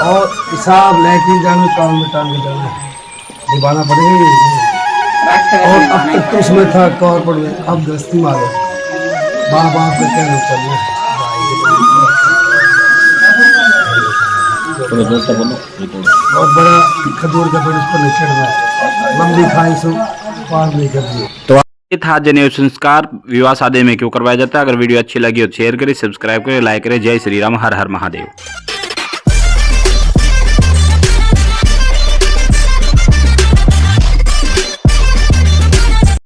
और हिसाब लेके जाने काम में निभाना पड़ेगा। और अब तक तो उसमें था कौर पड़ गया, अब गृहस्थी मारो बाप बाप के कहने चलना बहुत बड़ा खजूर का पेड़ उस पर नहीं चढ़ना, लंबी खाई सो पार नहीं कर दिए। तो ये था जनेऊ संस्कार विवाह शादी में क्यों करवाया जाता है। अगर वीडियो अच्छी लगी हो शेयर करें, सब्सक्राइब करें, लाइक करें। जय श्री राम, हर हर महादेव।